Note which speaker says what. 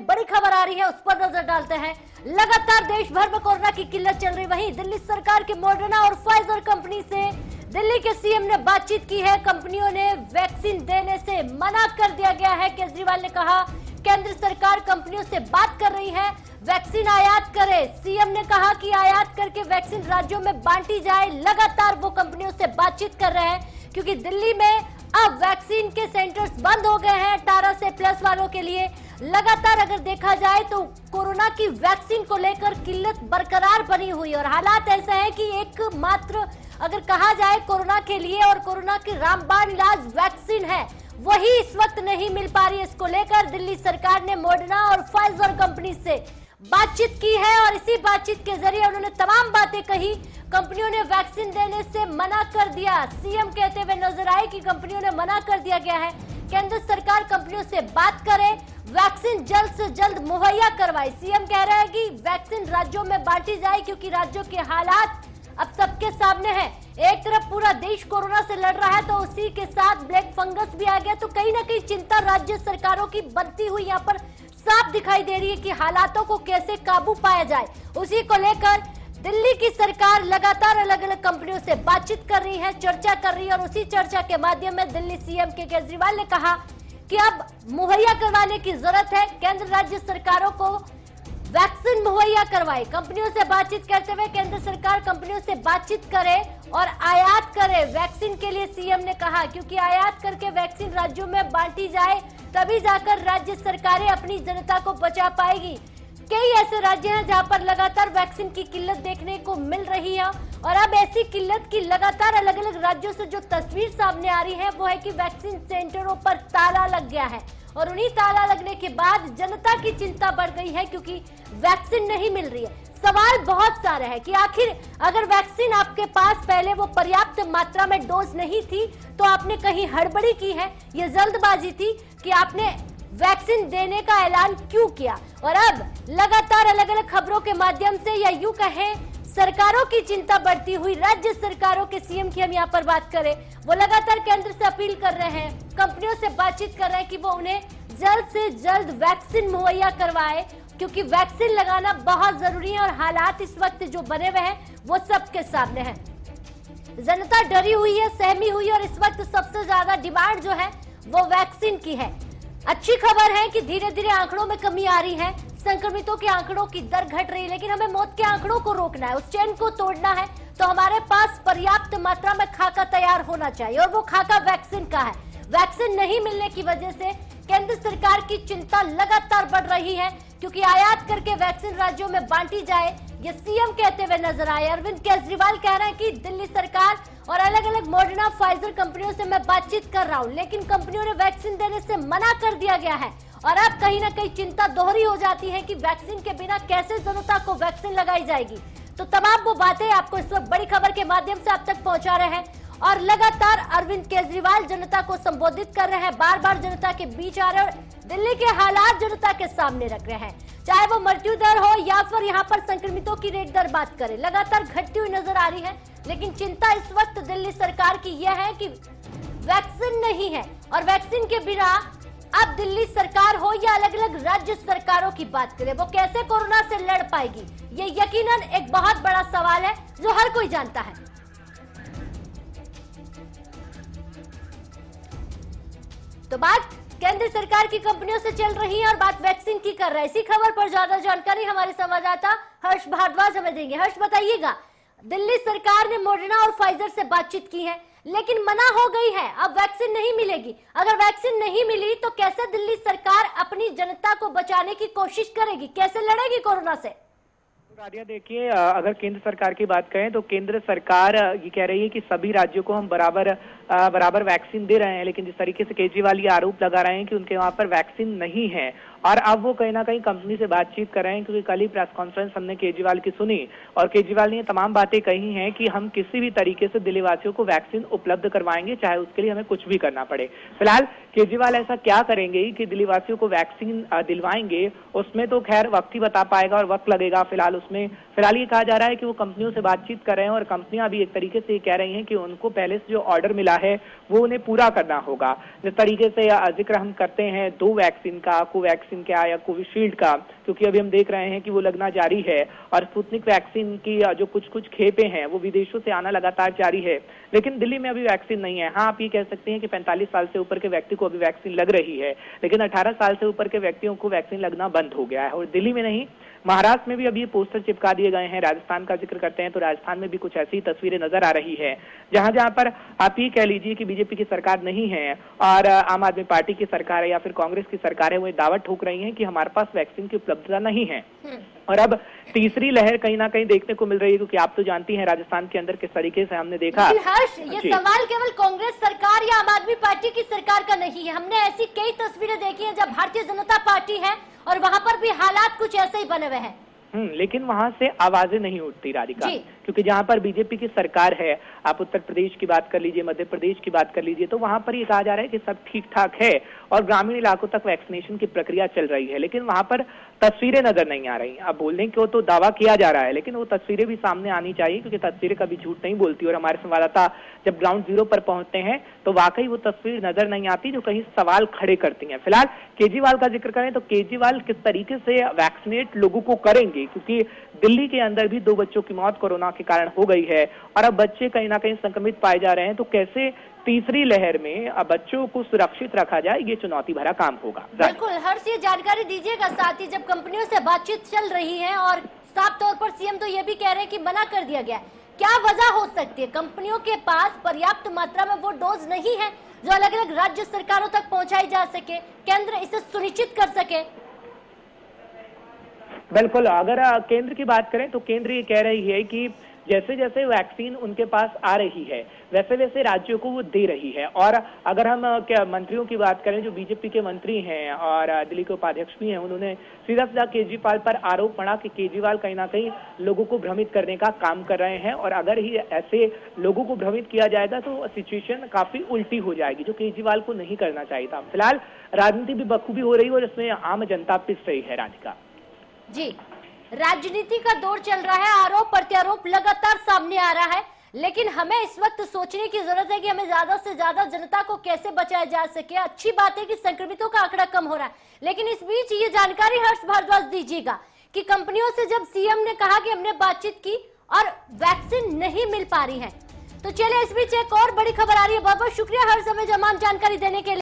Speaker 1: बड़ी खबर आ रही है, उस पर नजर डालते हैं। लगातार देश भर में कोरोना की किल्लत चल रही, वहीं दिल्ली सरकार के मॉडर्ना और फाइजर कंपनी से दिल्ली के सीएम ने बातचीत की है। कंपनियों ने वैक्सीन देने से मना कर दिया गया है। केजरीवाल ने कहा केंद्र सरकार कंपनियों से बात कर रही है, वैक्सीन आयात करे। सीएम ने कहा कि आयात करके वैक्सीन राज्यों में बांटी जाए। लगातार वो कंपनियों से बातचीत कर रहे हैं क्योंकि दिल्ली में अब वैक्सीन के सेंटर्स बंद हो गए हैं 18 से प्लस वालों के लिए। लगातार अगर देखा जाए तो कोरोना की वैक्सीन को लेकर किल्लत बरकरार बनी हुई और हालात ऐसे हैं कि एकमात्र अगर कहा जाए कोरोना के लिए और कोरोना की रामबाण इलाज वैक्सीन है, वही इस वक्त नहीं मिल पा रही। इसको लेकर दिल्ली सरकार ने मॉडर्ना और फाइजर कंपनी से बातचीत की है और इसी बातचीत के जरिए उन्होंने तमाम बातें कही। कंपनियों ने वैक्सीन देने से मना कर दिया। सीएम कहते हुए नजर आए कि कंपनियों ने मना कर दिया गया है। केंद्र सरकार कंपनियों से बात करे, वैक्सीन जल्द से जल्द मुहैया करवाए। सीएम कह रहे हैं कि वैक्सीन राज्यों में बांटी जाए क्योंकि राज्यों के हालात अब सबके सामने है। एक तरफ पूरा देश कोरोना से लड़ रहा है तो उसी के साथ ब्लैक फंगस भी आ गया, तो कहीं ना कहीं चिंता राज्य सरकारों की बनती हुई यहाँ पर साफ दिखाई दे रही है कि हालातों को कैसे काबू पाया जाए। उसी को लेकर दिल्ली की सरकार लगातार अलग अलग कंपनियों से बातचीत कर रही है, चर्चा कर रही है और उसी चर्चा के माध्यम में दिल्ली सीएम के केजरीवाल ने कहा कि अब मुहैया करवाने की जरूरत है। केंद्र राज्य सरकारों को वैक्सीन मुहैया करवाए। कंपनियों से बातचीत करते हुए केंद्र सरकार कंपनियों से बातचीत करे और आयात करे वैक्सीन के लिए। सीएम ने कहा क्योंकि आयात करके वैक्सीन राज्यों में बांटी जाए तभी जाकर राज्य सरकारें अपनी जनता को बचा पाएगी। कई ऐसे राज्य हैं जहां पर लगातार वैक्सीन की किल्लत देखने को मिल रही है और अब ऐसी किल्लत की लगातार अलग अलग राज्यों से जो तस्वीर सामने आ रही है वो है कि वैक्सीन सेंटरों पर ताला लग गया है और उन्हीं ताला लगने के बाद जनता की चिंता बढ़ गई है क्योंकि वैक्सीन नहीं मिल रही है। सवाल बहुत सारे हैं कि आखिर अगर वैक्सीन आपके पास पहले वो पर्याप्त मात्रा में डोज नहीं थी तो आपने कहीं हड़बड़ी की है, ये जल्दबाजी थी कि आपने वैक्सीन देने का ऐलान क्यों किया। और अब लगातार अलग अलग खबरों के माध्यम से या यूं कहें सरकारों की चिंता बढ़ती हुई, राज्य सरकारों के सीएम की हम यहाँ पर बात करें, वो लगातार केंद्र से अपील कर रहे हैं, कंपनियों से बातचीत कर रहे हैं कि वो उन्हें जल्द से जल्द वैक्सीन मुहैया करवाए क्योंकि वैक्सीन लगाना बहुत जरूरी है और हालात इस वक्त जो बने हुए हैं वो सबके सामने है। जनता डरी हुई है, सहमी हुई है और इस वक्त सबसे ज्यादा डिमांड जो है वो वैक्सीन की है। अच्छी खबर है कि धीरे धीरे आंकड़ों में कमी आ रही है, संक्रमितों के आंकड़ों की दर घट रही है, लेकिन हमें मौत के आंकड़ों को रोकना है, उस चेन को तोड़ना है तो हमारे पास पर्याप्त मात्रा में खाका तैयार होना चाहिए और वो खाका वैक्सीन का है। वैक्सीन नहीं मिलने की वजह से केंद्र सरकार की चिंता लगातार बढ़ रही है क्योंकि आयात करके वैक्सीन राज्यों में बांटी जाए, ये सीएम कहते हुए नजर आए। अरविंद केजरीवाल कह रहे हैं कि दिल्ली सरकार और अलग अलग मॉडर्ना फाइजर कंपनियों से मैं बातचीत कर रहा हूं लेकिन कंपनियों ने वैक्सीन देने से मना कर दिया गया है और अब कहीं ना कहीं चिंता दोहरी हो जाती है कि वैक्सीन के बिना कैसे जनता को वैक्सीन लगाई जाएगी। तो तमाम वो बातें आपको इस वक्त बड़ी खबर के माध्यम से आप तक पहुंचा रहे हैं और लगातार अरविंद केजरीवाल जनता को संबोधित कर रहे हैं, बार बार जनता के बीच आ रहे हैं और दिल्ली के हालात जनता के सामने रख रहे हैं, चाहे वो मृत्यु दर हो या फिर यहाँ पर संक्रमितों की रेट दर बात करें, लगातार घटती हुई नजर आ रही है। लेकिन चिंता इस वक्त दिल्ली सरकार की यह है कि वैक्सीन नहीं है और वैक्सीन के बिना अब दिल्ली सरकार हो या अलग अलग राज्य सरकारों की बात करें, वो कैसे कोरोना से लड़ पाएगी, ये यकीनन एक बहुत बड़ा सवाल है जो हर कोई जानता है। तो बात केंद्र सरकार की कंपनियों से चल रही है और बात वैक्सीन की कर रहे हैं। इसी खबर पर ज्यादा जानकारी हमारे संवाददाता हर्ष भारद्वाज हमें देंगे। हर्ष, बताइएगा, दिल्ली सरकार ने मॉडर्ना और फाइजर से बातचीत की है लेकिन मना हो गई है, अब वैक्सीन नहीं मिलेगी। अगर वैक्सीन नहीं मिली तो कैसे दिल्ली सरकार अपनी जनता को बचाने की कोशिश करेगी, कैसे लड़ेगी कोरोना से?
Speaker 2: राधिया, देखिए, अगर केंद्र सरकार की बात करें तो केंद्र सरकार ये कह रही है कि सभी राज्यों को हम बराबर वैक्सीन दे रहे हैं, लेकिन जिस तरीके से केजरीवाल ये आरोप लगा रहे हैं कि उनके वहां पर वैक्सीन नहीं है और अब वो कहीं ना कहीं कंपनी से बातचीत कर रहे हैं क्योंकि कल ही प्रेस कॉन्फ्रेंस हमने केजरीवाल की सुनी और केजरीवाल ने तमाम बातें कही हैं कि हम किसी भी तरीके से दिल्ली वासियों को वैक्सीन उपलब्ध करवाएंगे, चाहे उसके लिए हमें कुछ भी करना पड़े। फिलहाल केजरीवाल ऐसा क्या करेंगे कि दिल्ली वासियों को वैक्सीन दिलवाएंगे, उसमें तो खैर वक्त ही बता पाएगा और वक्त लगेगा। फिलहाल ये कहा जा रहा है कि वो कंपनियों से बातचीत कर रहे हैं और कंपनियां भी एक तरीके से ये कह रही हैं कि उनको पहले से जो ऑर्डर मिला है वो उन्हें पूरा करना होगा। जिस तरीके से जिक्र हम करते हैं 2 वैक्सीन का, कोवैक्सीन का या कोविशील्ड का, क्योंकि अभी हम देख रहे हैं कि वो लगना जारी है और स्पुतनिक वैक्सीन की जो कुछ खेपें हैं वो विदेशों से आना लगातार जारी है, लेकिन दिल्ली में अभी वैक्सीन नहीं है। हाँ, आप ये कह सकते हैं कि 45 साल से ऊपर के व्यक्ति को अभी वैक्सीन लग रही है, लेकिन 18 साल से ऊपर के व्यक्तियों को वैक्सीन लगना बंद हो गया है। और दिल्ली में नहीं, महाराष्ट्र में भी अभी ये पोस्टर चिपका दिए गए हैं। राजस्थान का जिक्र करते हैं तो राजस्थान में भी कुछ ऐसी तस्वीरें नजर आ रही है, जहां जहां पर आप ये कह लीजिए कि बीजेपी की सरकार नहीं है और आम आदमी पार्टी की सरकार है या फिर कांग्रेस की सरकार है, वो दावा ठोक रही है कि हमारे पास वैक्सीन की उपलब्धता नहीं है। और अब तीसरी लहर कहीं ना कहीं देखने को मिल रही है, क्योंकि आप तो जानती हैं राजस्थान के अंदर किस तरीके से हमने देखा।
Speaker 1: हर्ष, ये सवाल केवल कांग्रेस सरकार या आम आदमी पार्टी की सरकार का नहीं है। हमने ऐसी कई तस्वीरें देखी हैं जब भारतीय जनता पार्टी है और वहां पर भी हालात कुछ ऐसे ही बने हुए हैं।
Speaker 2: लेकिन वहां से आवाजें नहीं उठती राधिका, क्योंकि जहां पर बीजेपी की सरकार है, आप उत्तर प्रदेश की बात कर लीजिए, मध्य प्रदेश की बात कर लीजिए, तो वहां पर ये कहा जा रहा है कि सब ठीक ठाक है और ग्रामीण इलाकों तक वैक्सीनेशन की प्रक्रिया चल रही है, लेकिन वहां पर तस्वीरें नजर नहीं आ रही। अब बोलने को तो दावा किया जा रहा है, लेकिन वो तस्वीरें भी सामने आनी चाहिए, क्योंकि तस्वीरें कभी झूठ नहीं बोलती। और हमारे संवाददाता जब ग्राउंड जीरो पर पहुंचते हैं तो वाकई वो तस्वीर नजर नहीं आती जो कहीं सवाल खड़े करती हैं। फिलहाल केजरीवाल का जिक्र करें तो केजरीवाल किस तरीके से वैक्सीनेट लोगों को करेंगे, क्योंकि दिल्ली के अंदर भी 2 बच्चों की मौत कोरोना के कारण हो गई है और अब बच्चे कहीं ना कहीं संक्रमित पाए जा रहे हैं, तो कैसे तीसरी लहर में अब बच्चों को सुरक्षित रखा जाए, ये चुनौती भरा काम होगा।
Speaker 1: बिल्कुल हर्ष, ये जानकारी दीजिएगा। साथ ही जब कंपनियों से बातचीत चल रही है और साफ तौर पर सीएम तो ये भी कह रहे हैं कि मना कर दिया गया, क्या वजह हो सकती है? कंपनियों के पास पर्याप्त मात्रा में वो डोज नहीं है जो अलग अलग राज्य सरकारों तक पहुंचाई जा सके, केंद्र इसे सुनिश्चित कर सके?
Speaker 2: बिल्कुल, अगर केंद्र की बात करें तो केंद्र ये कह रही है कि जैसे जैसे वैक्सीन उनके पास आ रही है वैसे वैसे राज्यों को वो दे रही है। और अगर हम क्या मंत्रियों की बात करें, जो बीजेपी के मंत्री हैं और दिल्ली के उपाध्यक्ष भी हैं, उन्होंने सीधा सीधा केजरीवाल पर आरोप मढ़ा कि केजरीवाल कहीं ना कहीं लोगों को भ्रमित करने का काम कर रहे हैं और अगर ही ऐसे लोगों को भ्रमित किया जाएगा तो सिचुएशन काफी उल्टी हो जाएगी, जो केजरीवाल को नहीं करना चाहिए था। फिलहाल राजनीति भी बखूबी हो रही है और इसमें आम जनता पिस रही है। राधिका
Speaker 1: जी, राजनीति का दौर चल रहा है, आरोप प्रत्यारोप लगातार सामने आ रहा है, लेकिन हमें इस वक्त सोचने की जरूरत है कि हमें ज्यादा से ज्यादा जनता को कैसे बचाया जा सके। अच्छी बात है कि संक्रमितों का आंकड़ा कम हो रहा है, लेकिन इस बीच ये जानकारी हर्ष भारद्वाज दीजिएगा कि कंपनियों से जब सीएम ने कहा कि हमने बातचीत की और वैक्सीन नहीं मिल पा रही है, तो चलिए इस बीच एक और बड़ी खबर आ रही है। बहुत बहुत शुक्रिया हर्ष हमें तमाम जानकारी देने के लिए।